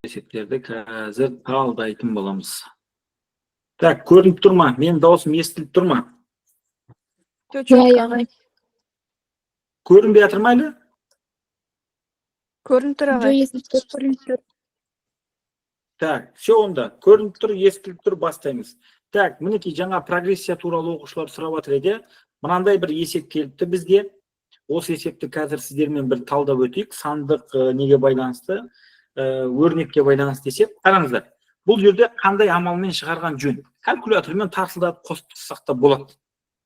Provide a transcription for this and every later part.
есептерді қазір талдайтын боламыз. Так, көрініп тұр ма? Менің дауысым естіліп тұр ма? Көрінбей жатыр ма әлі? Көрініп тұр ағай. Так, все онда. Көрініп тұр, естіліп тұр, бастаймыз. Так, мінекей жаңа прогрессия туралы оқушылар сұрап жатыр еді. Мынандай бір есеп келіпті бізге. Осы есепті қазір сіздермен бір талдап өтейік. Сандық неге байланысты, өрнекке байланысты есеп. Қараңыздар. Бұл жерде қандай амалмен шығарған жөн? Калькулятормен тарсылдатып қосып тастасақ та болады.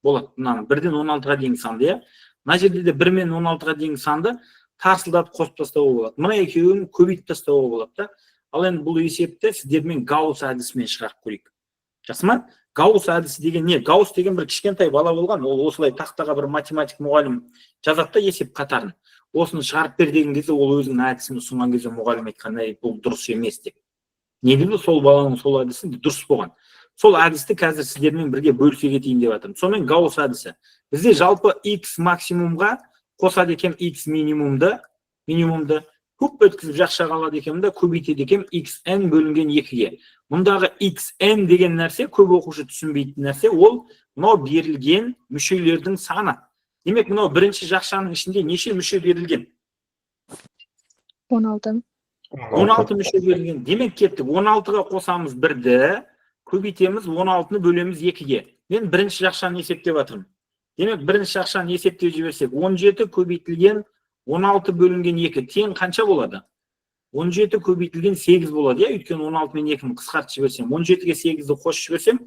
Болады. Мынаны 1-ден 16-ға дейінгі санды, иә. Мына жерде де 1 мен 16-ға дейінгі санды тарсылдатып қосып тастауға болады. Мына екеуін көбейтіп тастауға болады да. Ал енді бұл есепті сіздермен Гаусс әдісімен шығарып көрейік. Жақсы ма? Гаусс әдісі деген не? Гаусс деген бір кішкентай бала болған. Ол осылай тақтаға бір математик мұғалім жазады есеп қатарын. Осыны шығарып бер деген кезде ол өзінің әдісін ұсынған кезде мұғалім айтқан, бұл дұрыс емес деп. Негізі сол баланың сол әдісі дұрыс болған. Сол әдісті қазір сіздермен бірге бөлісе кетейін деп жатырмын. Сонымен Гаусс әдісі. Бізде жалпы x максимумға қосады екен x минимумды көп өткізіп жақша қалады екенмін да көбейтеді екен xn бөлінген 2-ге. Мұндағы xn деген нәрсе көп оқушы түсінбейтін нәрсе, ол мынау берілген мүшелердің саны. Демек, мынау бірінші жақшаның ішінде неше мүше берілген? 16. 16 мүше берілген. Демек, кеттік 16-ға қосамыз 1-ді, көбейтеміз 16-ны бөлеміз 2-ге. Мен бірінші жақшаны есептеп жатырмын. Демек, бірінші жақшаны есептеп жіберсек, 17 көбейтілген 16 бөлінген 2 тең қанша болады? 17 көбейтілген 8 болады, я, өйткені 16 мен 2-ні қысқартып жіберсем, 17-ге 8-ді қосып жіберсем,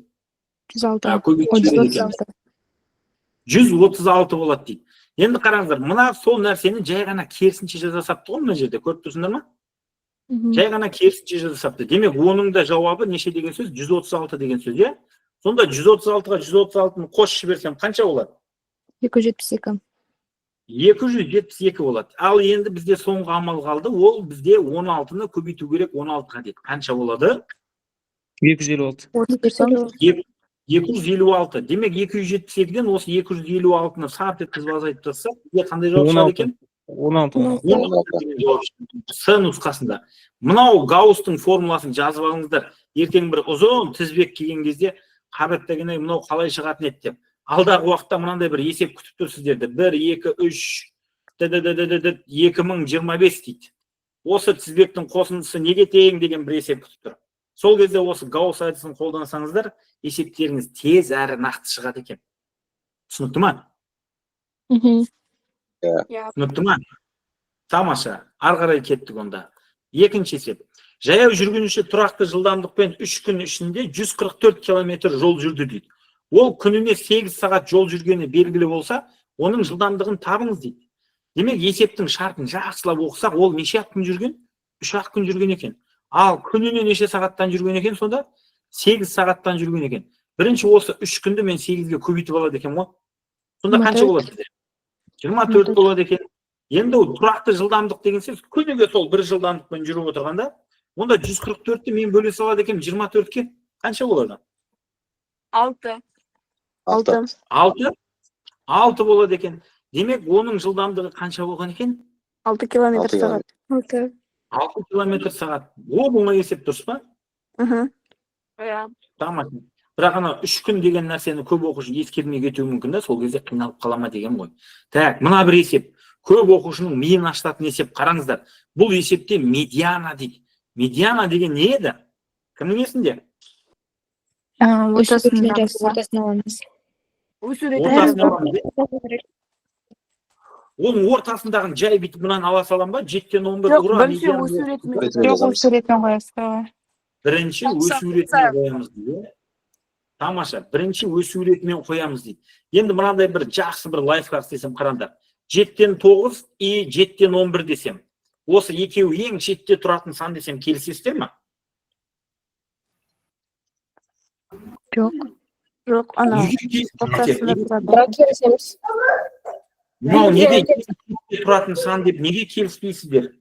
136 болады дейді. Енді қараңыздар, мына сол нәрсені жай ғана керісінше жазасапты ғой, мына жерде көріп тұрсыңдар ма? Жай ғана керісінше жазасапты. Демек, оның да жауабы неше деген сөз? 136 деген сөз, я? Сонда 136-ға 136-ны қосып жіберсем қанша болады? 272. 272 болады. Ал енді бізде соңғы амал қалды, ол бізде 16-ны көбейту керек 16-ға дейді. Қанша болады? 256. 256. Демек 272-ден осы 256-ны сарт еткізіп азайтып тастасақ, бізде қандай жауап шығады екен? 16. С нұсқасында. Мынау Гаусстың формуласын жазып алыңыздар. Ертең бір ұзын тізбек келген кезде қабаттагенде мынау қалай шығатын еді деп. Алдағы уақытта мынандай бір есеп күтіп тұр сіздерді. 1, 2, 3, 2025 дейді. Осы тізбектің қосындысы неге тең деген бір есеп күтіп тұр. Сол кезде осы Гаусс әдісін қолдансаңыздар, есептеріңіз тез әрі нақты шығады екен. Түсінікті ма? Түсінікті ма? Тамаша. Ары қарай кеттік онда. Екінші есеп. Жаяу жүргінші тұрақты жылдамдықпен 3 күн ішінде 144 км жол жүрді дейді. Ол күніне 8 сағат жол жүргені белгілі болса, оның жылдамдығын табыңыз дейді. Демек, есептің шартын жақсылап оқысақ, ол неше күн жүрген? 3 күн жүрген екен. Ал күніне неше сағаттан жүрген екен сонда? 8 сағаттан жүрген екен. Бірінші осы 3 күнді мен 8-ге көбейтіп алады екен ғой. Сонда қанша болады бізде? 24 болады екен. Енді тұрақты жылдамдық деген сөз күніге сол бір жылдамдықпен жүріп отырғанда, онда 144-ті мен бөле салады екен 24-ке қанша болады? 6 болады екен. Демек, оның жылдамдығы қанша болған екен? 6 км сағат. 6 км сағат. О, бұңа есеп дұрыс па? Тамаша. Бірақ ана 3 күн деген нәрсені көп оқушы ескермей кетуі мүмкін да, сол кезде қиналып қалама деген ғой. Так, мына бір есеп. Көп оқушының миын ашытатын есеп, қараңыздар. Бұл есепте медиана дейді. Медиана деген не еді? Кімнің есінде? Ортасын аламыз. Оның ортасындағы жай бітіп мұнан ала салам ба? 7-тен 11 ұра. Бірінші өсу ретімен қоямыз дейді. Тамаша, бірінші өсу ретімен қоямыз дейді. Енді мынандай бір жақсы бір лайфхак десем қараңдар. 7-тен 9 и 7-тен 11 десем. Осы екеуі ең шетте тұратын сан десем келісесіздер ма? Жоқ, ана. Мынау неге тұратын сан деп неге келіспейсіздер?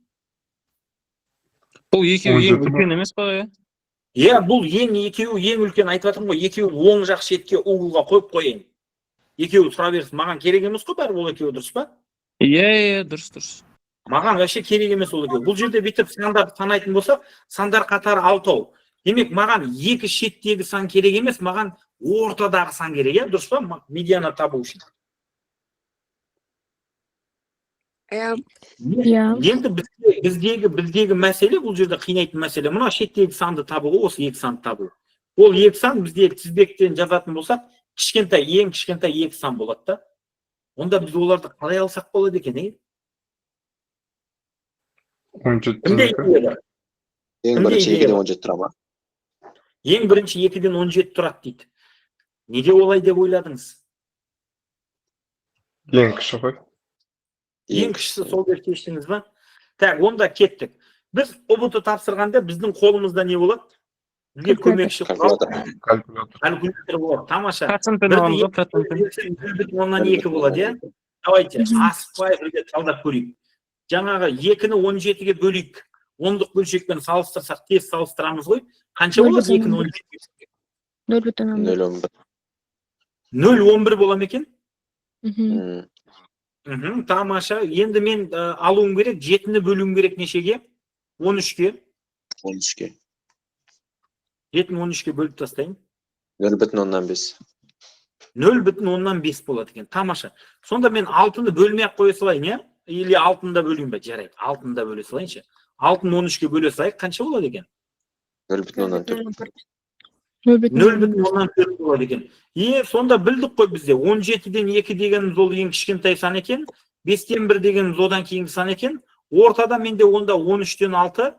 Бұл екеуі ең үлкен емес па? Бұл екеуі ең үлкен айтып жатырмын ғой, екеуі оң жақ шетке углға қойып қойын. Екеуі тұра берсін, маған керек емес қой бәрі ол екеуі, дұрыс па? Дұрыс. Маған вообще керек емес ол екен. Бұл жерде бүйтіп сандарды санайтын болсақ, сандар қатары 6. Демек, маған екі шеттегі сан керек емес, маған ортадағы сан керек, иә? Дұрыс па? Медиана табу үшін. Енді біздегі мәселе, бұл жерде қинайтын мәселе, мына шеттегі санды табу, осы екі санды табу. Ол екі сан біздегі тізбектен жазатын болсақ, кішкентай, ең кішкентай екі сан болады да. Онда біз оларды қалай алсақ болады екен, е? 17 Ең бірінші 2-ден 17 тұра ма? Ең бірінші 2-ден 17 тұрады дейді. Неге олай деп ойладыңыз? ең кіші ғой. Ең кішісі сол деп шештіңіз ба? Так, онда кеттік. Біз ұбт тапсырғанда біздің қолымызда не болады? Бізге көмекші калькулятор болады. Тамаша. Процентін алуға, процентін. 1,2 болады, иә? Давайте, асықпай бірге талдап көрейік. Жаңағы 2-ні 17-ге бөлейік. 10-дық бөлшекпен салыстырсақ, тез салыстырамыз ғой. Қанша болады 2-ні 17-ге? 0,11. 0,11 бола ма екен? Тамаша. Енді мен алуым керек, 7-ні бөлуім керек нешеге? 13-ге. 13-ге. 7-ні 13-ге бөліп тастайын. 0,5. 0,5 болады екен. Тамаша. Сонда мен 6-ны бөлмей-ақ қоя салайын, иә? Или 6-ны да бөлейін бе? Жарайды. 6-ны да бөле салайыншы. 6-ны 13-ге бөле салайық, қанша болады екен? 0,4. 0,4 болады екен. Сонда білдік қой бізде. 17-ден 2 дегеніміз ол ең кішкентай сан екен. 5-тен 1 дегеніміз одан кейінгі сан екен. Ортада менде онда 13-тен 6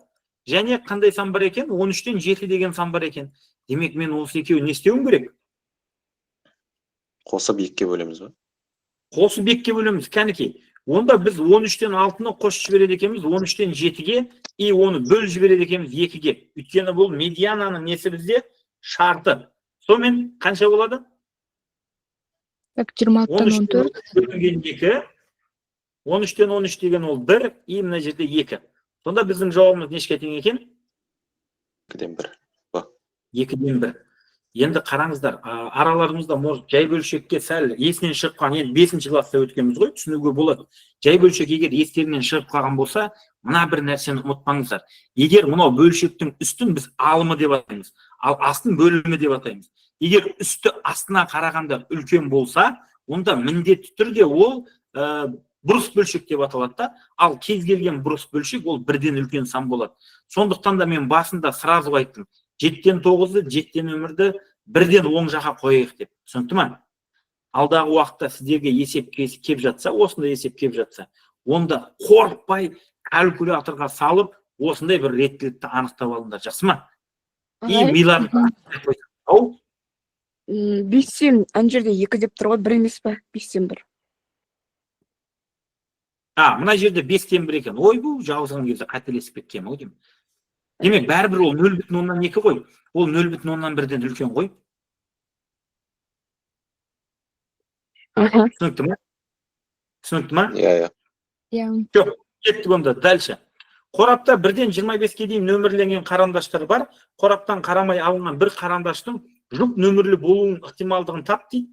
және қандай сан бар екен? 13-тен 7 деген сан бар екен. Демек мен осы екеуін не істеуім керек? Қосып 2-ге бөлеміз ба? Қосып 2-ге бөлеміз. Кәнекей. Онда біз 13-тен 6-ны қосып жібереді екенбіз, 13-тен 7-ге, и оны бөліп жібереді екенбіз 2-ге. Өйткені бұл медиананың несі бізде? Шарты. Сонымен қанша болады? 26-тан 14. 13-тен 13 деген ол 1, и мына жерде 2. Сонда біздің жауабымыз нешке тең екен? 2-ден 1. 2-ден 1. Енді қараңыздар, араларымызда жай бөлшекке сәл есінен шығып қалған, енді 5-ші класста өткенбіз ғой, түсінуге болады. Жай бөлшек егер естерінен шығып қалған болса, мына бір нәрсені ұмытпаңыздар. Егер мынау бөлшектің үстін біз алымы деп атаймыз, ал астын бөлімі деп атаймыз. Егер үсті астына қарағанда үлкен болса, онда міндетті түрде ол бұрыс бөлшек деп аталады да, ал кез келген бұрыс бөлшек ол бірден үлкен сан болады. Сондықтан да мен басында сразу айттым, 7-тен 9-ды, 7-тен өмірді бірден оң жаққа қойайық деп. Түсінікті ме? Алдағы уақытта сіздерге есеп кеп жатса, осындай есеп кеп жатса, онда қорықпай калькуляторға салып, осындай бір реттілікті анықтап алыңдар. Жақсы ма? И миларды ау? 5-тен ана жерде 2 деп тұр ғой, 1 емес па? 5-тен 1. Мына жерде 5-тен 1 екен. Ой, бұл жалғызған кезде қателесіп кеткем, ау деймін. Демек, бәрібір ол 0,2 ғой. Ол 0,1-ден үлкен ғой. Түсінікті ме? Түсінікті ме? Иә. Жоқ, кеттік онда, дальше. Қорапта 1-ден 25-ге дейін нөмірленген қарандаштар бар. Қораптан қарамай алынған бір қарандаштың жұп нөмірлі болуының ықтималдығын тап дейді.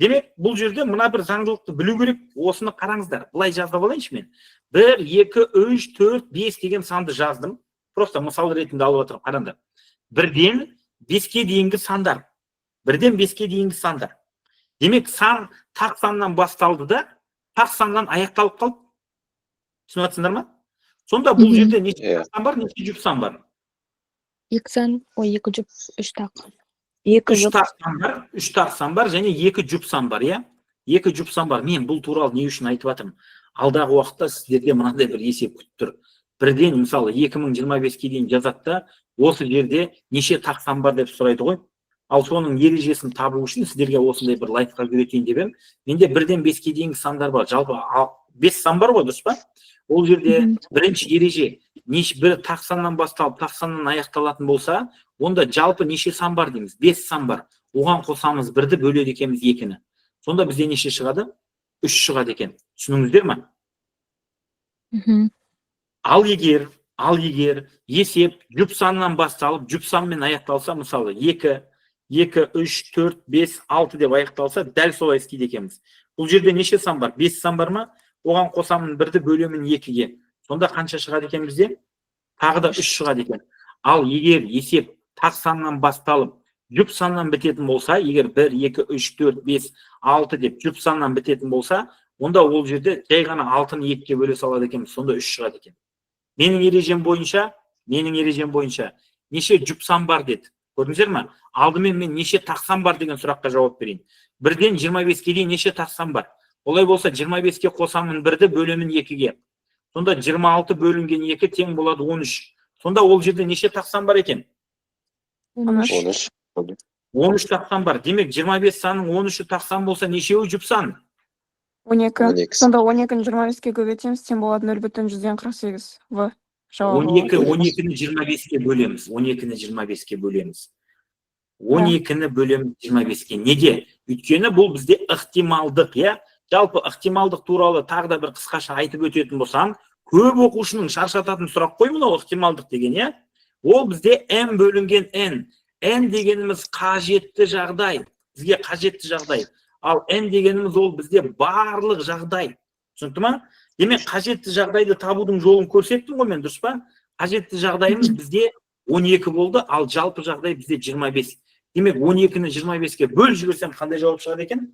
Демек, бұл жерде мына бір заңдылықты білу керек. Осыны қараңыздар. Былай жазып алайыншы мен. 1, 2, 3, 4, 5 деген санды жаздым. Просто мысал ретінде алып отырып қараңдар. 1-ден 5-ке дейінгі сандар. 1-ден 5-ке дейінгі сандар. Демек, сан тақ саннан басталды да, тақ саннан аяқталып қалып. Түсініп жатсыңдар ма? Сонда бұл жерде неше сан бар, неше жұп сан бар? 2 сан, 2 жұп, 3 тақ. 3 тақ сан бар және 2 жұп сан бар, иә? 2 жұп сан бар. Мен бұл туралы не үшін айтып жатырмын? Алдағы уақытта сіздерге мынандай бір есеп күтіп тұр. 1-ден, мысалы, 2025-ге дейін жазатта, осы жерде неше тақ сан бар деп сұрайды ғой. Ал соның ережесін табу үшін сіздерге осындай бір лайфқа үйретейін деп едім. Менде 1-ден 5-ге дейінгі сандар бар. Жалпы 5 сан бар ғой, дұрыс па? Ол жерде бірінші ереже, бір тақ саннан басталып, тақ саннан аяқталатын болса, онда жалпы неше сан бар дейміз? 5 сан бар. Оған қосамыз 1-ді, бөледі екенбіз 2-ні. Сонда бізде неше шығады? 3 шығады екен. Түсініңіздер ме? Ал егер есеп жұп саннан басталып, жұп санмен аяқталса, мысалы 2, 3, 4, 5, 6 деп аяқталса, дәл солай істейді екенбіз. Бұл жерде неше сан бар? 5 сан бар ма? Оған қосамын 1-ді бөлемін 2-ге. Сонда қанша шығады екен бізде? Тағы да 3 шығады екен. Ал егер есеп тақ саннан басталып, жұп саннан бітетін болса, егер 1, 2, 3, 4, 5, 6 деп жұп саннан бітетін болса, онда ол жерде жай ғана 6-ны 2-ге бөле салады екен, сонда 3 шығады екен. Менің ережем бойынша неше жұп сан бар деді. Көрдіңіздер ме? Алдымен мен неше тақ сан бар деген сұраққа жауап берейін. 1-ден 25-ге дейін неше тақ сан бар? Олай болса 25-ге қосамын 1-ді бөлемін 2-ге. Сонда 26 бөлінген 2 тең болады 13. Сонда ол жерде неше тақ сан бар екен? 13. 13 тақ сан бар. Демек 25 санның 13-і тақ сан болса нешеуі жұп сан? 12. Сонда 12-ні 25-ге көбейтеміз, тең болады 0,48 в. 12-ні 25-ге бөлеміз. 12-ні 25-ге бөлеміз. 12-ні бөлеміз 25-ге. Неге? Өйткені бұл бізде ықтималдық, я? Жалпы ықтималдық туралы тағы да бір қысқаша айтып өтетін болсам, көп оқушының шаршататын сұрақ қой мынау ықтималдық деген, я? Ол бізде n бөлінген n. N дегеніміз қажетті жағдай. Бізге қажетті жағдай. Ал n дегеніміз ол бізде барлық жағдай. Түсінікті ма? Демек, қажетті жағдайды табудың жолын көрсеттім ғой мен, дұрыс па? Қажетті жағдайымыз бізде 12 болды, ал жалпы жағдай бізде 25. Демек, 12-ні 25-ге бөл жіберсем қандай жауап шығады екен?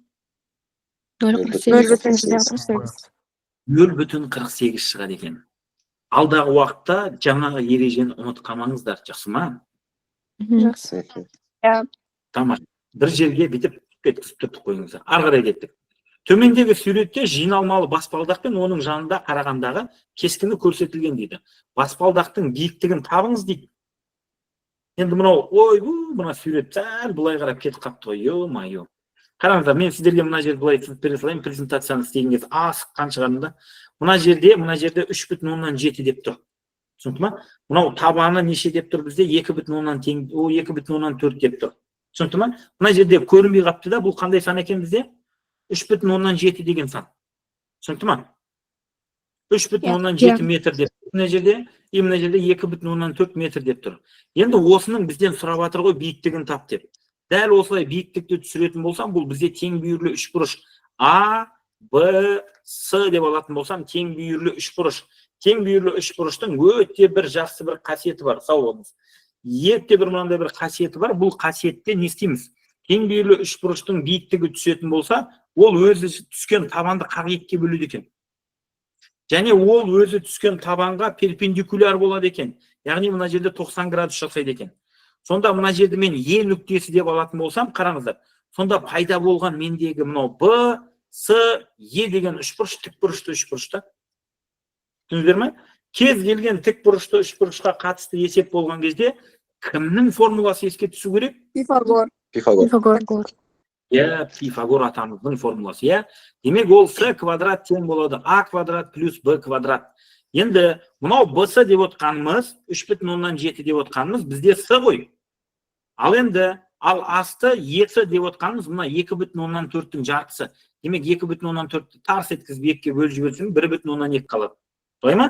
0,48 шығады екен. Алдағы уақытта жаңағы ережені ұмытқамаңыздар, жақсы ма? Жақсы. Тамаша. Бір жерге бітіп кеткізіп тұрдық қойыңыздар. Ары қарай кеттік. Төмендегі суретте жиналмалы баспалдақ пен оның жанында қарағандағы кескіні көрсетілген дейді. Баспалдақтың биіктігін табыңыз дейді. Енді мынау, мына сурет сәл былай қарап кетіп қапты ғой, ё-майо. Қараңыздар, мен сіздерге мына жерде былай түсініп бере салайын, презентацияны істеген кезде асыққан шығармын да. Мына жерде 3,7 деп тұр. Түсінікті ма? Мынау табаны неше деп тұр бізде? 2,4 деп тұр. Түсінікті ма? Мына жерде көрінбей қапты да, бұл қандай сан екен бізде? 3,7 деген сан. Түсінікті ма? 3,7 метр деп тұр. Мына жерде 2,4 метр деп тұр. Енді осының бізден сұрап жатыр ғой биіктігін тап деп. Дәл осылай биіктікті түсіретін болсам, бұл бізде тең бүйірлі үшбұрыш. А, Б, С деп алатын болсам, тең бүйірлі үшбұрыш. Тең бүйірлі үшбұрыштың өте бір жақсы бір қасиеті бар. Сау болыңыз. Ерте бір мынандай бір қасиеті бар. Бұл қасиетте не істейміз? Тең бүйірлі үшбұрыштың биіктігі түсетін болса, ол өзі түскен табанды 42-ге бөледі екен. Және ол өзі түскен табанға перпендикуляр болады екен. Яғни мына жерде 90 градус жасайды екен. Сонда мына жерде мен Е нүктесі деп алатын болсам, қараңыздар. Сонда пайда болған мендегі мынау Б, С, Е деген үшбұрыш, тікбұрышты үшбұрышта. Түсіндіңіздер ме? Кез келген тікбұрышты үшбұрышқа қатысты есеп болған кезде кімнің формуласы еске түсу керек? Пифагор. Пифагор атамыздың формуласы, я. Демек ол С квадрат тең болады А квадрат плюс Б квадрат. Енді мынау Б-С деп отқанымыз, 3,7 деп отқанымыз бізде С ғой. Ал енді, асты Е-С деп отқанымыз, мына 2,4-тің жартысы. Демек 2,4-ті тарс еткізіп 2-ге бөліп жіберсем 1,2 қалады. Солай ма?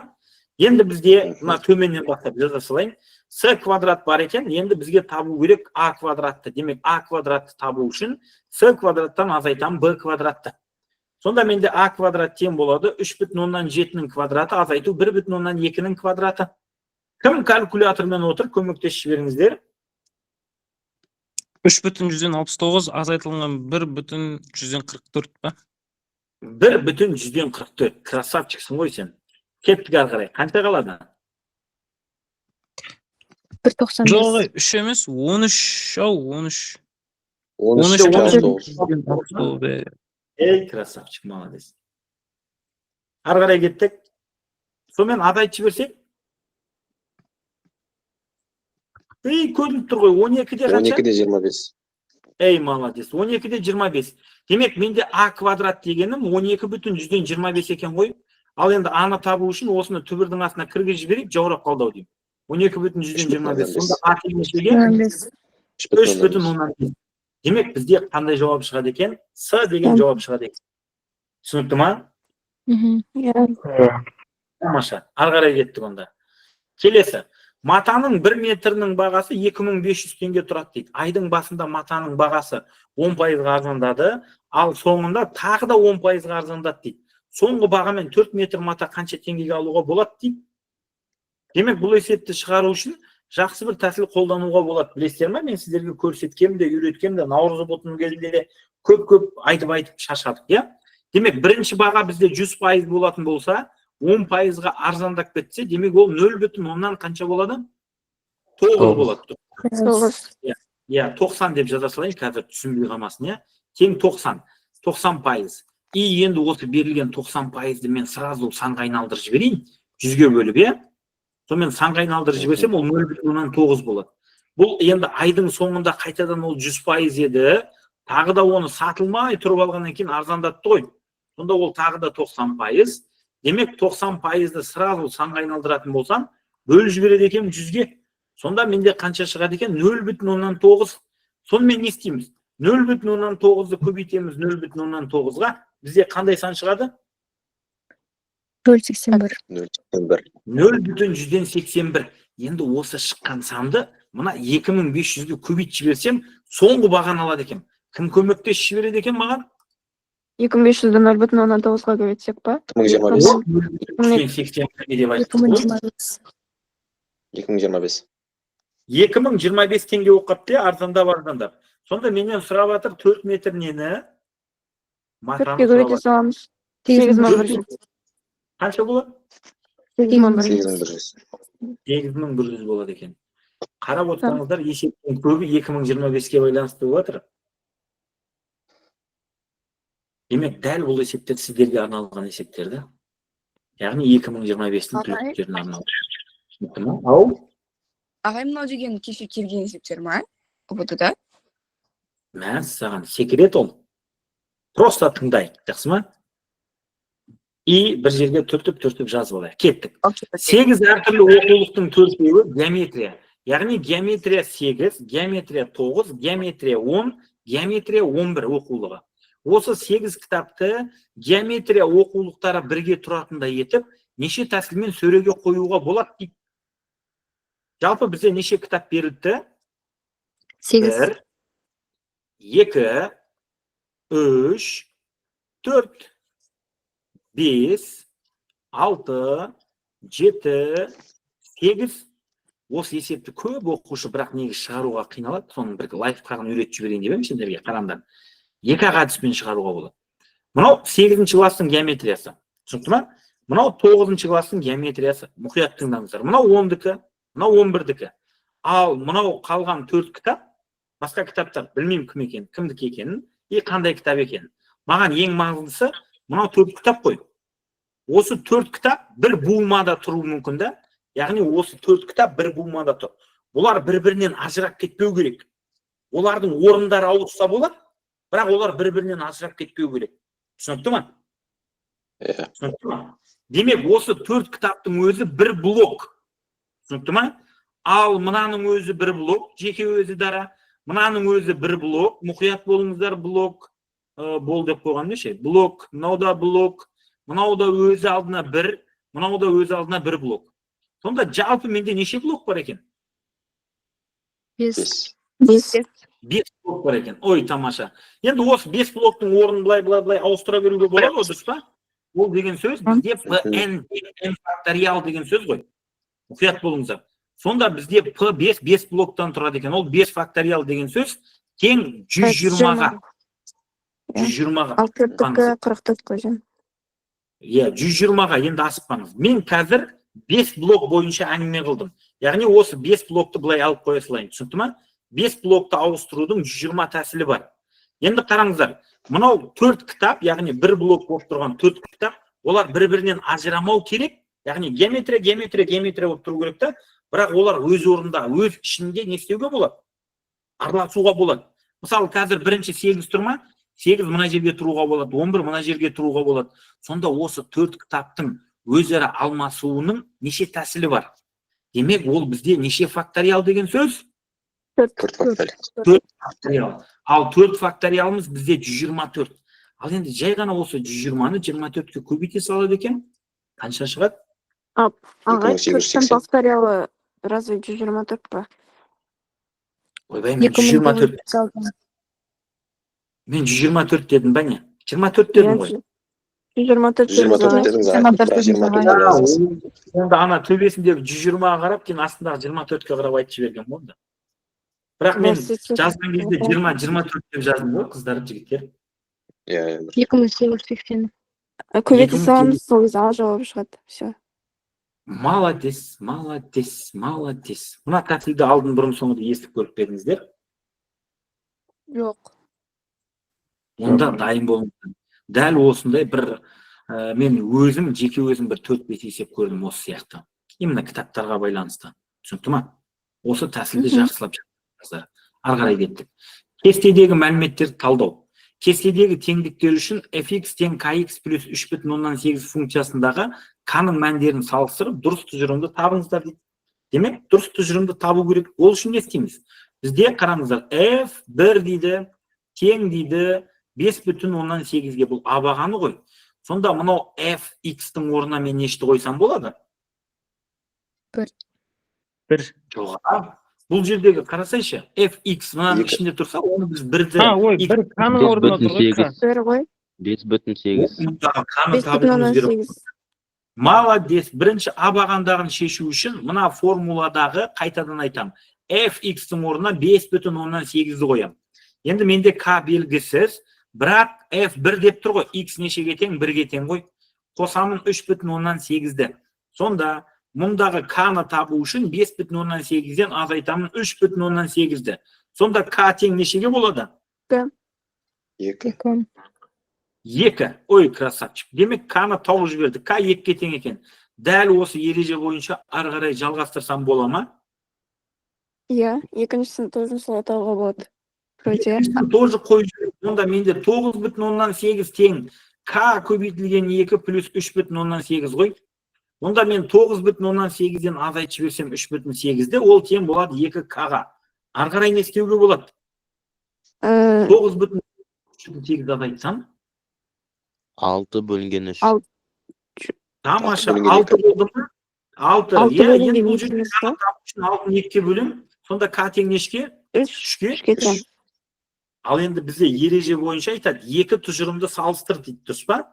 Енді бізде мына төменнен бастап жаза салайын. С квадрат бар екен, енді бізге табу керек А квадратты. Демек А квадратты табу үшін С квадраттан азайтам Б квадратты. Сонда менде А квадрат тең болады 3,7-нің квадраты азайту 1,2-нің квадраты. Кім калькулятормен отыр, көмектесіп жіберіңіздер. 3,169 азайтылған 1,144 па? 1,144. Красавчиксың ғой сен. Кеттік ары қарай. Қанша қалады? 1,95. Жоқ, 3 емес, 13. 13. Ей, красавчик, молодец. Ары қарай кеттік. Сонымен азайтып жіберсек? Көрініп тұр ғой, 12-де қанша? 12-де 25. Ей, молодец, 12-де 25. Демек, менде А квадрат дегенім 12,125 екен ғой. Ал енді аны табу үшін осыны түбірдің астына кіргізіп жіберейік, жаурап қалды ау деймін. 12,125. Сонда А тегіншеге 3,15. Демек, бізде қандай жауап шығады екен? С деген жауап шығады екен. Түсінікті ма? Тамаша. Ары қарай кеттік онда. Келесі. Матаның 1 метрінің бағасы 2500 теңге тұрады дейді. Айдың басында матаның бағасы 10% арзандады, ал соңында тағы да 10% арзандады дейді. соңғы бағамен 4 метр мата қанша теңгеге алуға болады дейді. Демек, бұл есепті шығару үшін жақсы бір тәсіл қолдануға болады. Білесіздер ме? Мен сіздерге көрсеткем де, үйреткем де, наурыз бұтының кезінде де көп айтып шашадық, иә? Демек, бірінші баға бізде 100% болатын болса, 10%-ға арзандап кетсе, демек ол 0,10 қанша болады? 9 болады. 90 деп жаза салайын, қазір түсінбей қалмасын, иә? Тең 90%. И енді осы берілген 90%-ді мен сразу санға айналдырып жіберейін, 100-ге бөліп, иә? Сонымен санға айналдырып жіберсем, ол 0,9 болады. Бұл енді айдың соңында қайтадан ол 100% еді, тағы да оны сатылмай тұрып алғаннан кейін арзандатты ғой. Сонда ол тағы да 90%. Демек, 90%-ды сразу санға айналдыратын болсам, бөліп жібереді екен 100-ге. Сонда менде қанша шығады екен? 0,9. Сонымен не істейміз? 0,9-ды көбейтеміз 0,9-ға. Бізде қандай сан шығады? 0,81. 0,181. Енді осы шыққан санды мына 2500-ге көбейтіп жіберсем, соңғы бағаны алады екен. Кім көмектесіп жібереді екен маған? 2500-ді 0,9-ға көбейтсек па? 2025. 2025 теңге оқыпты, арзандап. Сонда менен сұрап жатыр 4 метр нені? 4-ке көбейте саламыз. 8100. Қанша болады? 8100. 8100 болады екен. Қарап отырсаңыздар, есептің көбі 2025-ке байланысты болып жатыр. Демек, дәл бұл есептер сіздерге арналған есептерді. Яғни 2025-тің түлектеріне арналған. Ау? Ағай, мынау деген кеше келген есептер ма? ұбт-да? Мәз саған секрет ол. Просто тыңдайық, жақсы ма? И бір жерге түртіп жазып алайық. Кеттік. 8 әртүрлі оқулықтың төртеуі геометрия. Яғни геометрия 8, геометрия 9, геометрия 10, геометрия 11 оқулығы. Осы 8 кітапты геометрия оқулықтары бірге тұратындай етіп, неше тәсілмен сөреге қоюға болады дейді. Жалпы бізде неше кітап берілді? 8. 1, 2, 3, 4, 5, 6, 7, 8. Осы есепті көп оқушы, бірақ неге шығаруға қиналады, соның бір лайфхагын үйретіп жіберейін деп сендерге, қараңдар. 2 әдіспен шығаруға болады. Мынау 8-ші кластың геометриясы. Түсінікті ме? Мынау 9-ші кластың геометриясы. Мұқият тыңдаңыздар. Мынау 10-дікі, мынау 11-дікі. Ал мынау қалған 4 кітап, басқа кітаптар білмеймін кім екен, кімдікі екенін, и қандай кітап екенін. Маған ең маңыздысы мынау 4 кітап қой. Осы 4 кітап бір буылмада тұруы мүмкін да. Яғни осы 4 кітап бір буылмада тұр. Олар бір-бірінен ажырап кетпеу керек. Олардың орындары ауысса болады, бірақ олар бір-бірінен ажырап кетпеу керек. Түсінікті ме? Түсінікті ме? Демек, осы 4 кітаптың өзі бір блок. Түсінікті ме? Ал мынаның өзі бір блок, жеке өзі дара. Мынаның өзі бір блок, мұқият болыңыздар, блок бол деп қойған неше? Блок, мынау да блок, мынау да өзі алдына бір, мынау да өзі алдына бір блок. Сонда жалпы менде неше блок бар екен? 5. 5 блок бар екен. Ой, тамаша. Енді осы 5 блоктың орнын былай ауыстыра беруге болады, дұрыс па? Ол деген сөз бізде n факториал деген сөз ғой. Мұқият болыңыздар. Сонда бізде P5 5 блоктан тұрады екен. Ол 5 факториал деген сөз тең 120-ға. 120-ға. Ал 4-дікі 44 қойжын. 120-ға енді асып қаңыз. Мен қазір 5 блок бойынша әңгіме қылдым. Яғни осы 5 блокты былай алып қоя салайын. Түсінікті ме? 5 блокты ауыстырудың 120 тәсілі бар. Енді қараңыздар, мынау 4 кітап, яғни бір блок болып тұрған 4 кітап, олар бір-бірінен ажырамау керек. Яғни геометрия болып тұру керек та, бірақ олар өз орында, өз ішінде не істеуге болады? Араласуға болады. Мысалы, қазір бірінші 8 тұрма, 8 мына жерге тұруға болады, 11 мына жерге тұруға болады. Сонда осы 4 кітаптың өзара алмасуының неше тәсілі бар? Демек, ол бізде неше факториал деген сөз? 4 факториал. Ал 4 факториалымыз бізде 124. Ал енді жай ғана осы 120-ны 24-ке көбейте салады екен. Қанша шығады? Ағай, 4-тің факториалы разве 124 па? Ойбай, мен 124. Мен 124 дедім ба не? 24 дедім ғой. 124 124 дедіңіз, бірақ 24 жазыңыз. Онда ана төбесіндегі 120-ға қарап, кейін астындағы 24-ке қарап айтып жіберген болды. Бірақ мен жазған кезде 20-24 деп жаздым ғой, қыздар, жігіттер. Иә, 2880. Көбейте саламыз, сол кезде ал жауабы шығады. Все. Молодец, молодец, молодец. Мына тәсілді алдын бұрын соңды естіп көріп бердіңіздер. Жоқ. Онда дайын болыңыздар. Дәл осындай бір мен өзім, жеке өзім бір 4-5 есеп көрдім осы сияқты. Именно кітаптарға байланысты. Түсінікті ма? Осы тәсілді жақсылап жатырсыздар. Ары қарай кеттік. Кестедегі мәліметтерді талдау. Кестедегі теңдіктер үшін fx тең kx плюс 3,8 функциясындағы k-ның мәндерін салыстырып, дұрыс тұжырымды табыңыздар дейді. Демек, дұрыс тұжырымды табу керек. Ол үшін не істейміз? Бізде қараңыздар, f1 дейді, тең дейді 5,8-ге, бұл а бағаны ғой. Сонда мынау fx-тің орнына мен нешті қойсам болады? 1. Жоқ. Бұл жердегі қарасайшы, fx мынаның ішінде тұрса, оны біз бірді... Ой, 1 k-ның орнына тұр ғой, k. 1 ғой. 5,8. 5,8. Молодец. Бірінші а бағандағын шешу үшін мына формуладағы қайтадан айтам. fx-тің орнына 5,8-ді қоям. Енді менде k белгісіз, бірақ f1 деп тұр ғой, x нешеге тең? 1-ге тең ғой. Қосамын 3,8-ді. Сонда мұндағы k-ны табу үшін 5,8-ден азайтамын 3,8-ді. Сонда k тең нешеге болады? 2. 2. Ой, красавчик. Демек, k-ны тауып жіберді. K 2-ге тең екен. Дәл осы ереже бойынша ары қарай жалғастырсам бола ма? Иә, екіншісін тоже солай табуға болады. Вроде. Тоже қойып жіберді. Онда менде 9,8 тең k көбейтілген 2 плюс 3,8 ғой. Онда мен 9,8-ден азайтып жіберсем 3,8-ді, ол тең болады 2k-ға. Ары қарай не істеуге болады? 9,8-ді азайтсам 6 бөлінген 3. Тамаша, Алты бөлінген 6 болды ма? 6. Алты Иә, бөлінген енді бұл екі жерде емес па? 6-ны 2-ге бөлем. Сонда k тең нешке? 3-ке 3-ке. тең. Ал енді бізде ереже бойынша айтады, 2 тұжырымды салыстыр дейді, дұрыс па?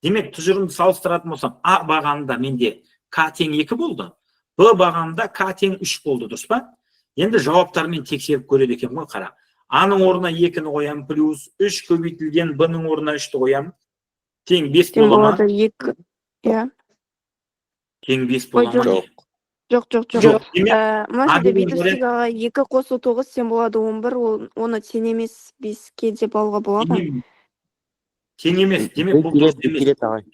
Демек, тұжырымды салыстыратын болсам, а бағанында менде k тең 2 болды. Б бағанында k тең 3 болды, дұрыс па? Енді жауаптармен тексеріп көреді екен ғой, қара. А-ның орнына 2-ні қоям, плюс 3 көбейтілген Б-ның орнына 3-ті қоям. Тең 5 Тең бола ма? болады 2. Иә. Тең 5 бола ма? Жоқ. Демек, Мына жерде А деген бетірсігі 2 қосу 9 тең болады 11, оны тең емес 5-ке деп алуға болады ма? тең емес. Демек, бұл дұрыс емес. Келет ағай.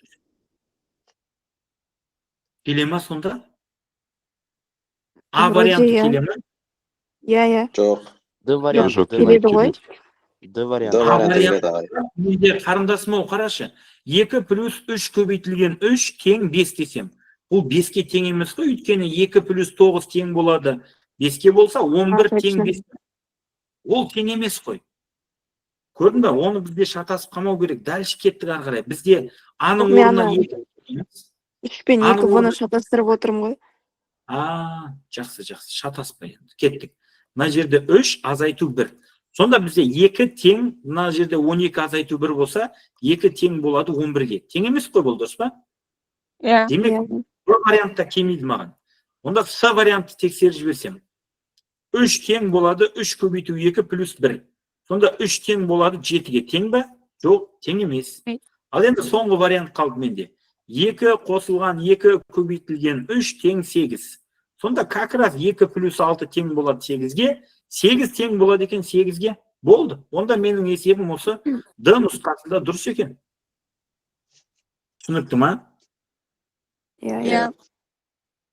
Келе ма сонда? А варианты келе ма? Иә. Жоқ. Д варианты. Келеді ғой. Д варианты келет ағай. Менде қарындасым ау, қарашы. 2 плюс 3 көбейтілген 3 тең 5 десем. Бұл 5-ке тең емес қой, өйткені 2 плюс 9 тең болады. 5-ке болса 11 тең 5. Ол тең емес қой. Көрдің ба? Оны бізде шатасып қалмау керек. Дальше кеттік ары қарай. Бізде А-ның орнына 2. 3 пен 2 бұны шатастырып отырмын ғой. Жақсы. Шатаспай енді. Кеттік. Мына жерде 3 азайту 1. Сонда бізде 2 тең, мына жерде 12 азайту 1 болса, 2 тең болады 11-ге. Тең емес қой бұл, дұрыс па? Иә. Демек, бір вариантта келмейді маған. Онда С вариантты тексеріп жіберсем. 3 тең болады 3 көбейту 2 плюс 1. Сонда 3 тең болады 7-ге. Тең ба? Жоқ, тең емес. Ал енді соңғы вариант қалды менде. 2 қосылған 2 көбейтілген 3 тең 8. Сонда как раз 2 плюс 6 тең болады 8-ге. 8 тең болады екен 8-ге. Болды. Онда менің есебім осы Д нұсқасында дұрыс екен. Түсінікті ма? Иә.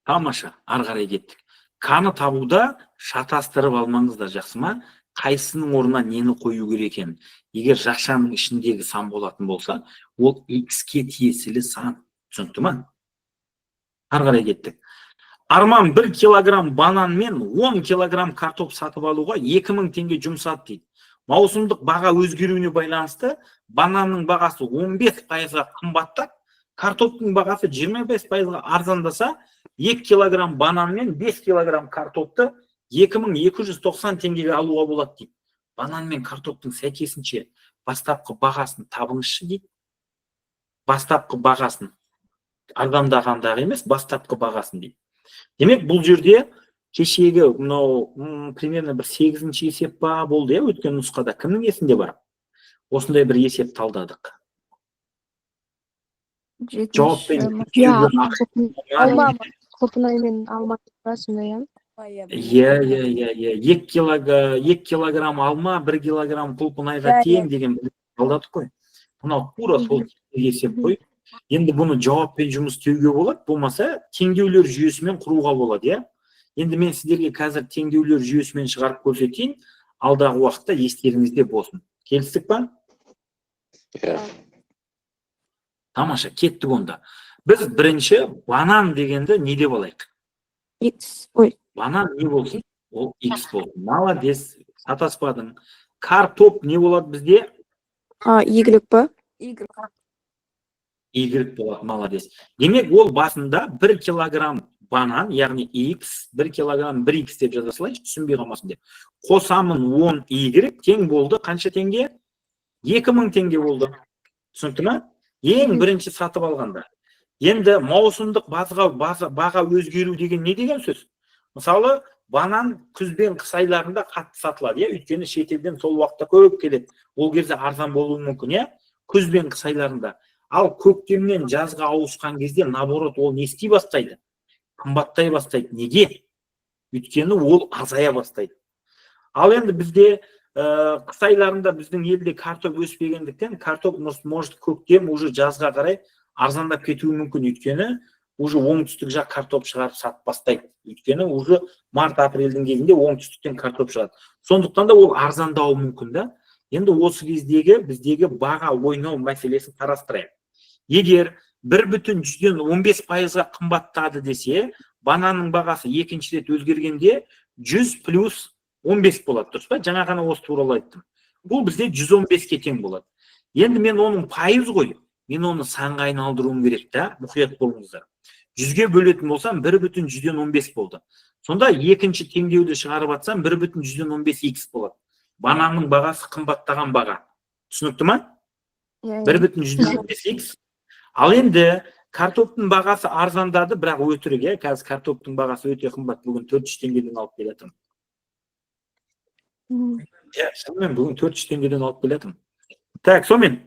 Тамаша, ары қарай кеттік. К-ны табуда шатастырып алмаңыздар, жақсы ма? Қайсының орнына нені қою керек екен? Егер жақшаның ішіндегі сан болатын болса, ол x-ке тиесілі сан. Түсінікті ма? Ары қарай кеттік. Арман 1 килограмм банан мен 10 килограмм картоп сатып алуға 2000 теңге жұмсады дейді. Маусымдық баға өзгеруіне байланысты бананның бағасы 15%-ға қымбаттап, картоптың бағасы 25%-ға арзандаса, 2 килограмм банан мен 5 килограмм картопты 2290 теңгеге алуға болады дейді. Банан мен картоптың сәйкесінше бастапқы бағасын табыңызшы дейді. бастапқы бағасын. Арзандағандағы емес, бастапқы бағасын дейді. Демек, бұл жерде кешегі мынау примерно бір 8-ші есеп па болды я өткен нұсқада. Кімнің есінде бар? Осындай бір есеп талдадық. Жауаппен Құлпынаймен алма сондай я? Иә. 2 килограмм алма, 1 килограмм құлпынайға тең деген талдадық қой. Мынау тура сол есеп қой. Енді бұны жауаппен жұмыс істеуге болады, болмаса теңдеулер жүйесімен құруға болады, иә? Енді мен сіздерге қазір теңдеулер жүйесімен шығарып көрсетейін, алдағы уақытта естеріңізде болсын. Келістік па? Тамаша, кеттік онда. Біз бірінші банан дегенді не деп алайық? X. Ой. Банан не болсын? Ол X болсын. Молодец, сатаспадың. Картоп не болады бізде? Y па? Y болады, молодец. Демек, ол басында 1 килограмм банан, яғни X, 1 килограмм 1X деп жаза салайыншы, түсінбей қалмасын деп. Қосамын 10 Y тең болды. Қанша теңге? 2000 теңге болды. Түсінікті ме? Ең бірінші сатып алғанда. Енді маусымдық баға өзгеру деген не деген сөз? Мысалы, банан күз бен қыс айларында қатты сатылады, иә? Өйткені шетелден сол уақытта көп келеді. Ол кезде арзан болуы мүмкін, иә? Күз бен қыс айларында. Ал көктемнен жазға ауысқан кезде наоборот ол не істей бастайды? Қымбаттай бастайды. Неге? Өйткені ол азая бастайды. Ал енді бізде қыс айларында біздің елде картоп өспегендіктен картоп может көктем уже жазға қарай арзандап кетуі мүмкін. Өйткені уже оңтүстік жақ картоп шығарып сатып бастайды. Өйткені уже март-апрельдің кезінде оңтүстіктен картоп шығады. Сондықтан да ол арзандауы мүмкін да. Енді осы кездегі біздегі баға ойнау мәселесін қарастырайық. Егер 1,15%-ға қымбаттады десе, бананның бағасы екінші рет өзгергенде 100 плюс 15 болады, дұрыс па? Жаңа ғана осы туралы айттым. Бұл бізде 115-ке тең болады. Енді мен оның пайыз ғой, мен оны санға айналдыруым керек та, мұқият болыңыздар. 100-ге бөлетін болсам 1,15 болды. Сонда екінші теңдеуді шығарып атсам 1,15x болады. Бананның бағасы қымбаттаған баға. Түсінікті ма? 1,15x. Ал енді картоптың бағасы арзандады, бірақ өтірік, иә? Қазір картоптың бағасы өте қымбат. Бүгін 400 теңгеден алып келетім. Иә, шынымен бүгін 400 теңгеден алып келетім. Так, сонымен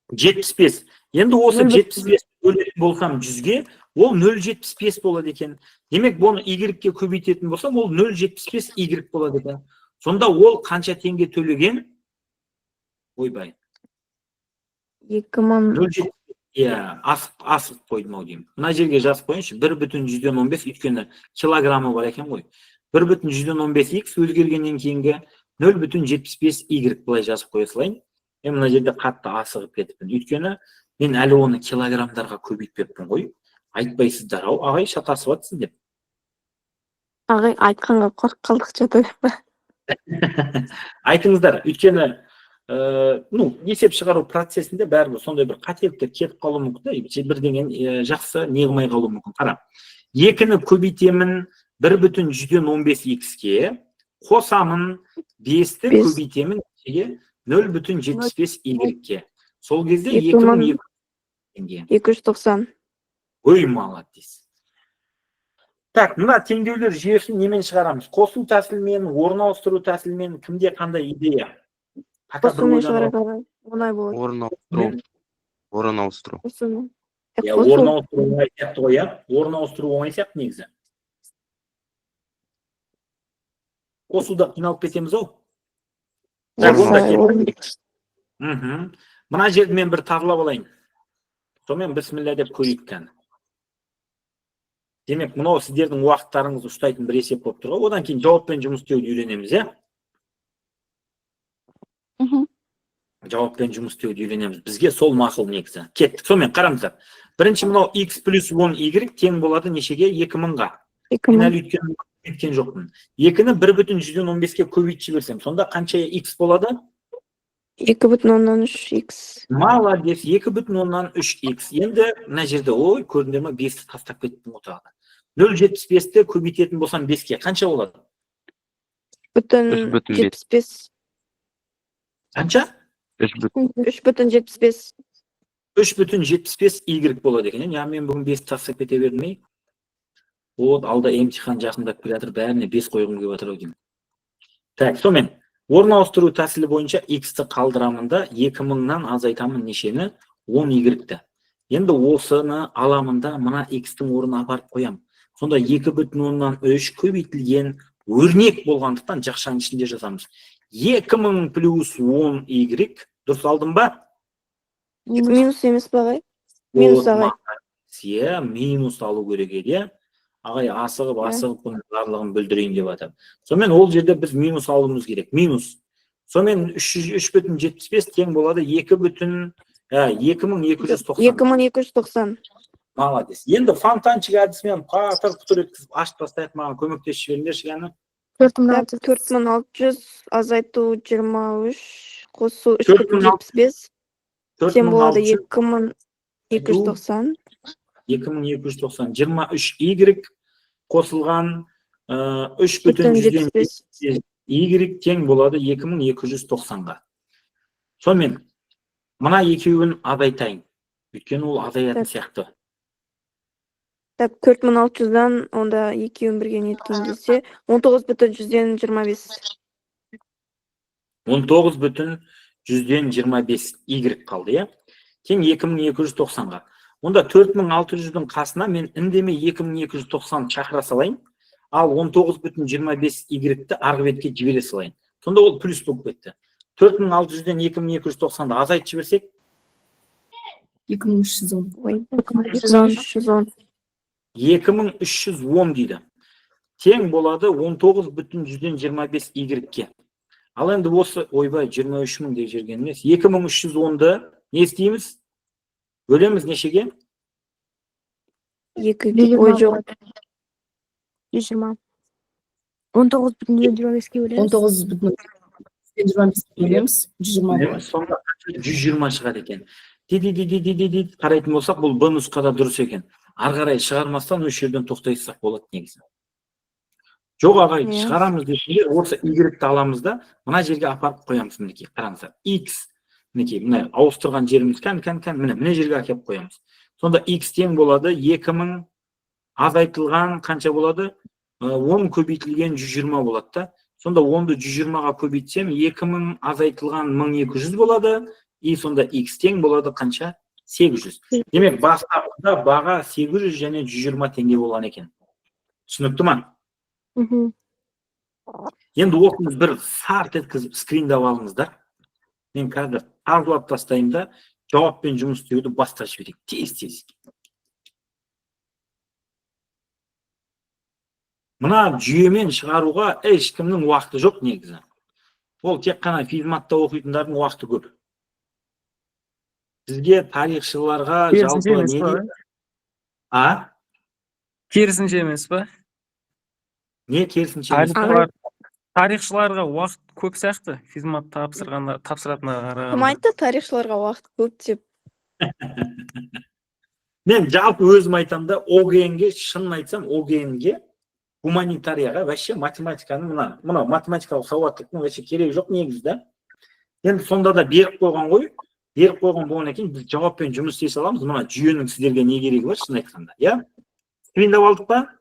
75. Енді осы 75 бөлетін болсам 100-ге, ол 0,75 болады екен. Демек, бұны Y-ке көбейтетін болсам, ол 0,75 Y болады екен. Сонда ол қанша теңге төлеген? Ойбай. 2000. Иә, асып қойдым ау деймін. Мына жерге жазып қойыншы, 1,15, өйткені килограммы бар екен ғой. 1,15x өзгергеннен кейінгі 0,75 Y былай жазып қоя салайын. Мен мына жерде қатты асығып кетіппін. Өйткені мен әлі оны килограммдарға көбейтпеппін ғой. Айтпайсыздар ау, ағай шатасып жатсыз деп. Ағай айтқанға қорқып қалдық жатыр. Айтыңыздар, өйткені есеп шығару процесінде бәрібір сондай бір қателіктер кетіп қалуы мүмкін, бірдеңен жақсы не қылмай қалуы мүмкін. Қара, 2-ні көбейтемін 1,15x-ке, қосамын 5-ті көбейтемін 0,75 Y-ке. Сол кезде 2200 теңге. 290. Ой, молодец. Так, мына теңдеулер жүйесін немен шығарамыз? Қосу тәсілмен, орын ауыстыру тәсілмен, кімде қандай идея? Қосумен шығарады, оңай болады. Орын ауыстыру. Орын ауыстыру оңай сияқты ғой, иә? Орын ауыстыру оңай сияқты негізі. Қосуда қиналып кетеміз ау? Мына жерді мен бір тағылап алайын. Сонымен бісміллә деп көрейік кәні. Демек, мынау сіздердің уақыттарыңызды ұстайтын бір есеп болып тұр ғой. Одан кейін жауаппен жұмыс істеуді үйренеміз, иә? Жауаппен жұмыс істеуді үйренеміз. Бізге сол мақұл негізі. Кеттік. Сонымен қараңыздар. Бірінші мынау x плюс 10y тең болады нешеге? 2000-ға. 2000. Кеткен жоқпын. 2-ні 1,15-ке көбейтіп жіберсем, сонда қанша x болады? 2,3x. Молодец, 2,3x. Енді мына жерде, ой, көрдіңдер ме, 5-ті тастап кеттім отағада. 0,75-ті көбейтетін болсам 5-ке қанша болады? 3,75. Қанша? 3,75. 3,75 y болады екен. Я мен бүгін 5 тастап кете бермей. Вот, алда емтихан жақындап келе жатыр, бәріне 5 қойғым келіп жатыр екен. Так, сонымен орын ауыстыру тәсілі бойынша x-ті қалдырамын да 2000-нан азайтамын нешені? 10 y-ті. Енді осыны аламын да мына x-тің орнына апарып қоямын. Сонда 2,3 көбейтілген өрнек болғандықтан жақшаның ішінде жазамыз. 2000 плюс 10 y. Дұрыс алдым ба? Минус емес па ағай? Минус ағай. Минус алу керек еді. Ағай асығып бұның барлығын бүлдірейін деп жатыр. Сонымен ол жерде біз минус алуымыз керек. Минус. Сонымен 3,75 тең болады 2290. 2290. Молодец. Енді фонтанчик әдісімен қатыр құтыр еткізіп ашып тастайық, маған көмектесіп жіберіңдерші ғана. 4600 азайту 23 қосу 3,75 тең болады 2290. 2290 23 y қосылған 3,75 y тең болады 2290-ға. Сонымен мына екеуін азайтайын. Өйткені ол азаятын сияқты. Так, 4600-дан онда екеуін бірге неткен кезде 19,25. 19,25 y қалды, е? Тең 2290-ға. Онда 4600-дің қасына мен үндеме 2290 шақыра салайын, ал 19,25 y-ті арғы бетке жібере салайын. Сонда ол плюс болып кетті. 4600-ден 2290-ды азайтып жіберсек? 2310. 2310 дейді. Тең болады 19,25 y-ке. Ал енді осы, ойбай, 23.000 деп жерген емес. 2310-ды не істейміз? Бөлеміз нешеге? 2-ге, ой жоқ. 120. 19,25-ке бөлеміз. 19,25 бөлеміз. 120. Сонда 120 шығады екен. Ди қарайтын болсақ, бұл Б нұсқада дұрыс екен. Ары қарай шығармастан осы жерден тоқтайсақ болады негізі. Жоқ ағай, шығарамыз десеңдер, осы y-ті аламыз да, мына жерге апарып қоямыз. Мінекей, қараңыздар. X, мінекей, мына ауыстырған жеріміз міне жерге әкеп қоямыз. Сонда x тең болады 2000 азайтылған қанша болады? 10 көбейтілген 120 болады да. Сонда 10-ды 120-ға көбейтсем 2000 азайтылған 1200 болады. И сонда x тең болады қанша? 800. Демек, бастапқыда баға 800 және 120 теңге болған екен. Түсінікті ма? Енді оқыңыз бір сарт еткізіп скриндап алыңыздар. Мен қазір тазалап тастайым да, жауаппен жұмыс істеуді бастап жіберейік. Тез. Мына жүйемен шығаруға ешкімнің уақыты жоқ негізі. Ол тек қана физматта оқитындардың уақыты көп. Бізге тарихшыларға жалпы не дейді? Керісінше емес па? Не керісінше? Тарихшыларға уақыт көп сияқты, физмат тапсыратынға қарағанда. Кім айтты тарихшыларға уақыт көп деп? Мен жалпы өзім айтам да, ОГН-ге, шынын айтсам, ОГН-ге, гуманитарияға, вообще математиканың, мына математикалық сауаттылықтың вообще керек жоқ негізді. Енді сонда да беріп қойған ғой, беріп қойған болған екен, біз жауаппен жұмыс істей саламыз, мына жүйенің сіздерге не керегі бар, шын айтқанда, я? Скриндап алдық па?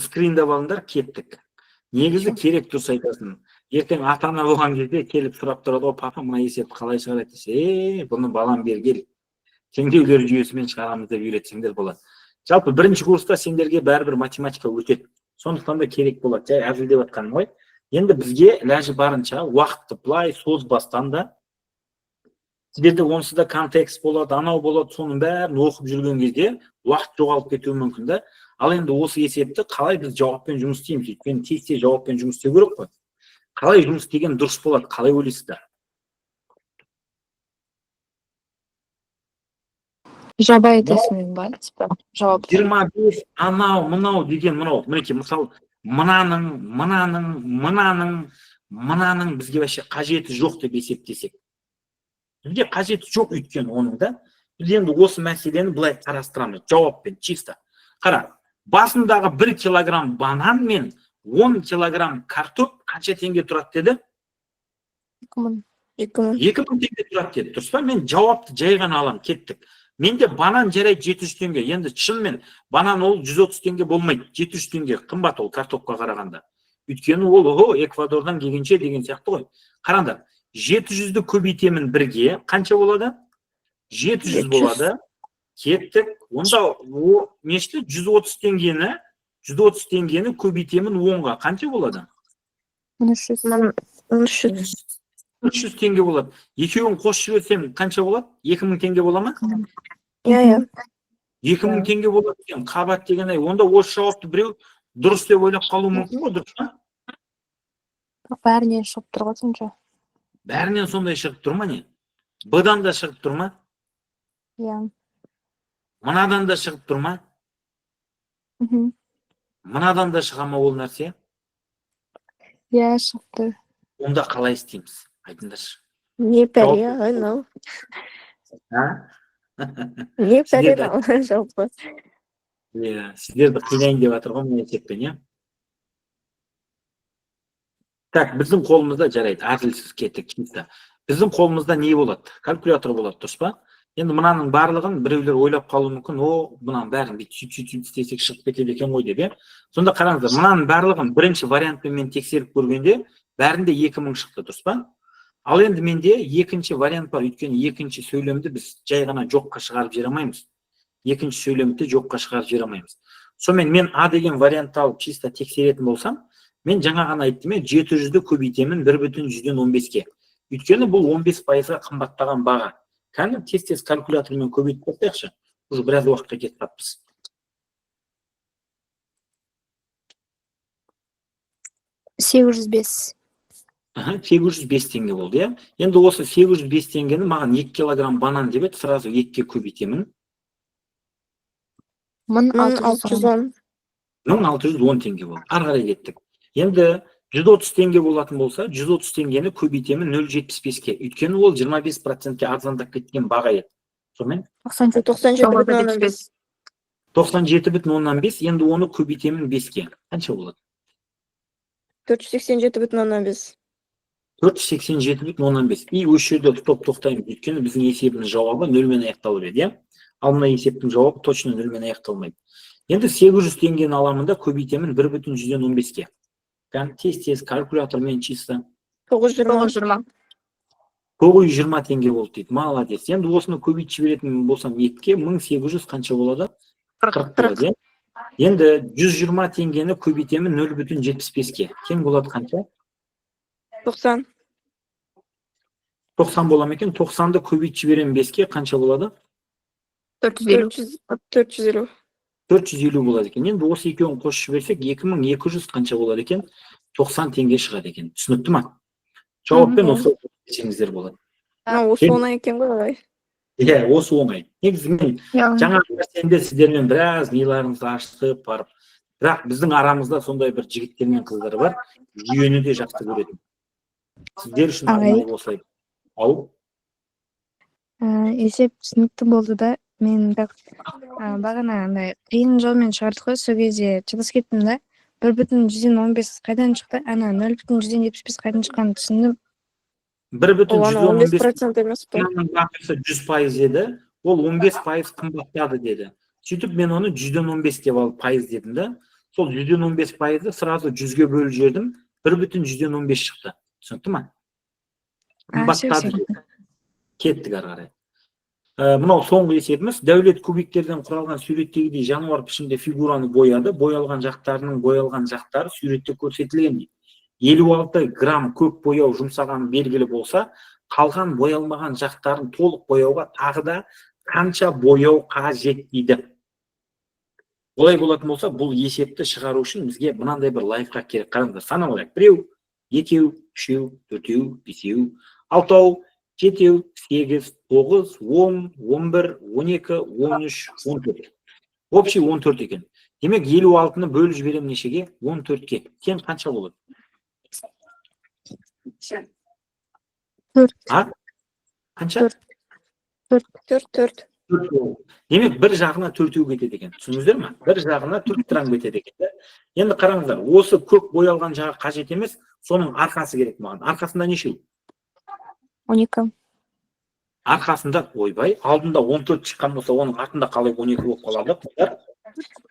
Скриндап алыңдар, кеттік. Негізі керек дұрыс айтасың. Ертең ата-ана болған кезде келіп сұрап тұрады, о, папа, мына есепті қалай шығарады десе, бұны балам бергел. Теңдеулер жүйесімен шығарамыз деп үйретсеңдер болады. Жалпы бірінші курста сендерге бәрібір математика өтеді. Сондықтан да керек болады. Жай әзілдеп жатқаным ғой. Енді бізге ләжі барынша уақытты былай созбастан да, сіздерде онсыз да контекст болады, анау болады, соның бәрін оқып жүрген кезде уақыт жоғалып кетуі мүмкін да. Ал енді осы есепті қалай біз жауаппен жұмыс істейміз? Өйткені тез жауаппен жұмыс істеу керек қой. Қалай жұмыс істеген дұрыс болады? Қалай ойлайсыздар? Жабай тесімен ба? Жауап. 25 анау, мынау деген мынау. Мінекей, мысалы, мынаның бізге вообще қажеті жоқ деп есептесек. Бізге қажеті жоқ өйткені оның да. Біз енді осы мәселені былай қарастырамыз, жауаппен, чисто. Қара, басындағы 1 килограмм банан мен 10 килограмм картоп қанша теңге тұрады деді? 2000. 2000 теңге тұрады деді. Дұрыс па? Мен жауапты жай ғана алам, кеттік. Менде банан жарайды 700 теңге. Енді шынымен банан ол 130 теңге болмайды. 700 теңге қымбат ол картопқа қарағанда. Өйткені ол Эквадордан келгенше деген сияқты ғой. Қараңдар, 700-ді көбейтемін бірге, қанша болады? 700 болады. Кеттік. Онда о нешті 130 теңгені көбейтемін 10-ға. Қанша болады? 300 теңге болады. Екеуін қосып жіберсем қанша болады? 2000 теңге бола ма? Иә. 2000 теңге болады екен. Қабат деген ай. Онда осы жауапты біреу дұрыс деп ойлап қалуы мүмкін ғой, дұрыс па? Бәрінен шығып тұр ғой сонша. Бәрінен сондай шығып тұр ма не? Б-дан да шығып тұр ма? Иә. Мынадан да шығып тұр ма? Мынадан да шыға ма ол нәрсе? Иә, шығып тұр. Онда қалай істейміз? Айтыңдаршы. Не пәрі, анау. Не пәрі, жалпы. Сіздерді қинайын деп жатыр ғой, мен есеппен, иә? Так, біздің қолымызда жарайды, әділсіз кеттік чисто. Біздің қолымызда не болады? Калькулятор болады, дұрыс па? Енді мынаның барлығын біреулер ойлап қалуы мүмкін, мынаның бәрін сөйтіп істесек шығып кетеді екен ғой деп, иә? Сонда қараңыздар, мынаның барлығын бірінші вариантпен мен тексеріп көргенде, бәрінде 2000 шықты, дұрыс па? Ал енді менде екінші вариант бар, өйткені екінші сөйлемді біз жай ғана жоққа шығарып жібере алмаймыз. Екінші сөйлемді жоққа шығарып жібере алмаймыз. Сонымен мен А деген вариантты алып чисто тексеретін болсам, мен жаңа ғана айттым, 700-ді көбейтемін 1,15-ке. Өйткені бұл 15%-ға қымбаттаған баға. Кәні тез калькулятормен көбейтіп қойсайықшы. Уже біраз уақытқа кетіп қалыппыз. 805. 805 теңге болды, иә? Енді осы 805 теңгені маған 2 килограмм банан деп еді, сразу 2-ке көбейтемін. 1610. 1610 теңге болды. Ары қарай кеттік. Енді 130 теңге болатын болса, 130 теңгені көбейтемін 0,75-ке. Өйткені ол 25%-ке арзандап кеткен баға еді. Сонымен 97,15. 97,15, енді оны көбейтемін 5-ке. Қанша болады? 487,15. 487,15. И осы жерде тоқтаймыз. Өйткені біздің есебіміз жауабы 0-мен аяқталып еді, иә? Ал мына есептің жауабы точно 0-мен аяқталмайды. Енді 800 теңгені аламын да көбейтемін 1,15-ке. Тез калькулятормен чисто 920. 920 теңге болды дейді. Молодец. Енді осыны көбейтіп жіберетін болсам 2-ке 1800 қанша болады? 40 болады, иә? Енді 120 теңгені көбейтемін 0,75-ке. Тең болады қанша? 90. 90 бола ма екен? 90-ды көбейтіп жіберемін 5-ке қанша болады? 450. 450 болады екен. Енді осы екеуін қосып жіберсек 2200 қанша болады екен? 90 теңге шығады екен. Түсінікті ма? Жауаппен осы жеңіздер болады. Осы оңай екен ғой. Иә, осы оңай. Негізі мен жаңа нәрсенде сіздермен біраз миларыңызды ашытып барып, бірақ біздің арамызда сондай бір жігіттер мен қыздар бар, жүйені де жақсы көретін. Сіздер үшін арнайы осылай. Ау? Есеп түсінікті болды да, мен бағана андай қиын жолмен шығардық қой, сол кезде чыгыс кеттім да, 1,115 қайдан шықты? Ана 0,175 қайдан шыққанын түсіндім. 1,115% емес пе? 100% еді, ол 15% қымбаттады деді. Сөйтіп мен оны 100-15 деп алып пайыз дедім да, сол 115%-ды сразу 100-ге бөліп жібердім, 1,115 шықты. Түсінікті ма? Қымбаттады. Кеттік ары қарай. Мынау соңғы есебіміз. Дәулет кубиктерден құралған суреттегідей жануар пішінде фигураны бояды. Боялған жақтары суретте көрсетілген дейді. 56 грамм көк бояу жұмсаған белгілі болса, қалған боялмаған жақтарын толық бояуға тағы да қанша бояу қажет дейді. Олай болатын болса, бұл есепті шығару үшін бізге мынандай бір лайфхак керек. Қараңыздар, санап алайық. 1, 2, 3, 4, 5, 6, 7, 8, 9, 10, 11, 12, 13, 14. Общий 14 екен. Демек 56-ны бөліп жіберем нешеге? 14-ке. Тең қанша болады? 4. Қанша? 4. Демек бір жағына 4 кетеді екен. Түсіндіңіздер ме? Бір жағына 4 грамм кетеді екен. Енді қараңыздар, осы көк боялған жағы қажет емес, соның арқасы керек маған. Арқасында нешеу? 12. Арқасында ойбай, алдында 14 шыққан болса, оның артында қалай 12 болып қалады? Қыздар?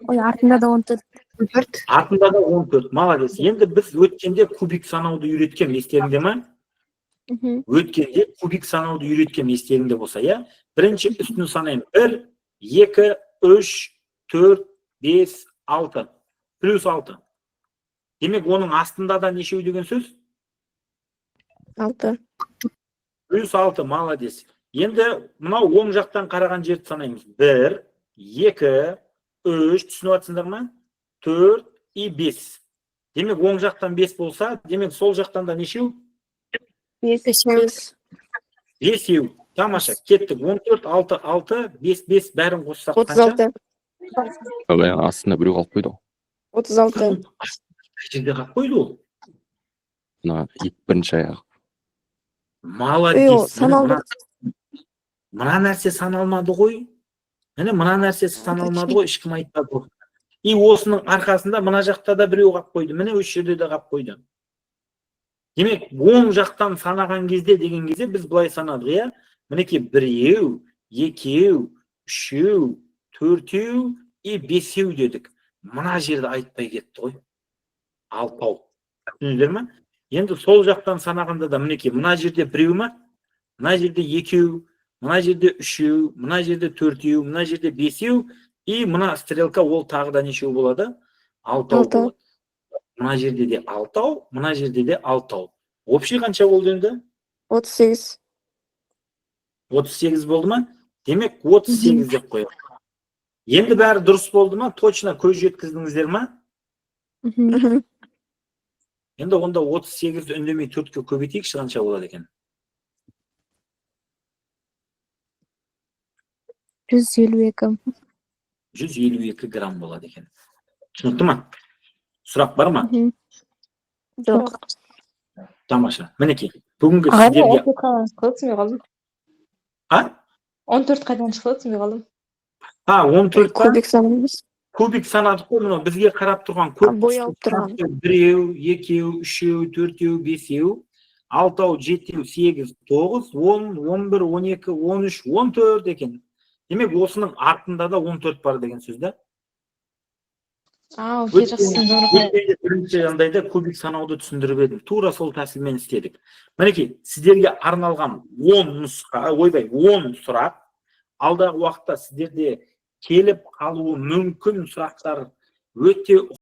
Ой, артында да 14. Артында да 14. Молодец. Енді біз өткенде кубик санауды үйреткен, естеріңде ме? Өткенде кубик санауды үйреткен, естеріңде болса, иә? Бірінші үстін санаймын. 1, 2, 3, 4, 5, 6. Плюс 6. Демек, оның астында да нешеу деген сөз? 6. Плюс 6, молодец. Енді мынау оң жақтан қараған жерді санаймыз. 1, 2, 3, түсініп жатсыңдар ма? 4 и 5. Демек, оң жақтан 5 болса, демек, сол жақтан да нешеу? 5. 5. Тамаша, кеттік. 14, 6, 6, 5, 5 бәрін қоссақ қанша? 36. Астында біреу қалып қойды ғой. 36. Қай жерде қалып қойды ол? Мына бірінші аяғы. Молодец. Саналды. Мына нәрсе саналмады ғой. Міне, мына нәрсе саналмады ғой, ешкім айтпады ғой. И осының арқасында мына жақта да біреу қалып қойды. Міне, осы жерде де қалып қойды. Демек, оң жақтан санаған кезде деген кезде біз былай санадық, иә? Мінекей, 1, 2, 3, 4 и 5 дедік. Мына жерді айтпай кетті ғой. 6. Түсіндіңіздер ме? Енді сол жақтан санағанда да мінекей, мына жерде 1 ме? Мына жерде 2, мына жерде 3, мына жерде 4, мына жерде 5 и мына стрелка ол тағы да нешеу болады? 6 болады. Мына жерде де 6, мына жерде де 6. Общий қанша болды енді? 38. 38 болды ма? Демек 38 деп қояйық. Енді бәрі дұрыс болды ма? Точно көз жеткіздіңіздер ма? Енді онда 38-ді үндемей 4-ке көбейтейікші қанша болады екен? 152. 152 грамм болады екен. Түсінікті ма? Сұрақ бар ма? Жоқ. Тамаша. Мінекей, бүгінгі сіздерге... 14 қайдан шықты, түсінбей қалдым. А? 14 қайдан шықты, түсінбей қалдым. 14 па? Кубик санаймыз. Кубик санадық қой, мынау бізге қарап тұрған Боялып тұрған. 1, 2, 3, 4, 5, 6, 7, 8, 9, 10, 11, 12, 13, 14 екен. Демек, осының артында да 14 бар деген сөз да. Окей, жақсы. Бірінші жандайда кубик санауды түсіндіріп едім. Тура сол тәсілмен істедік. Мінекей, сіздерге арналған 10 нұсқа, ойбай, 10 сұрақ. Алдағы уақытта сіздерде келіп қалуы мүмкін сұрақтар өте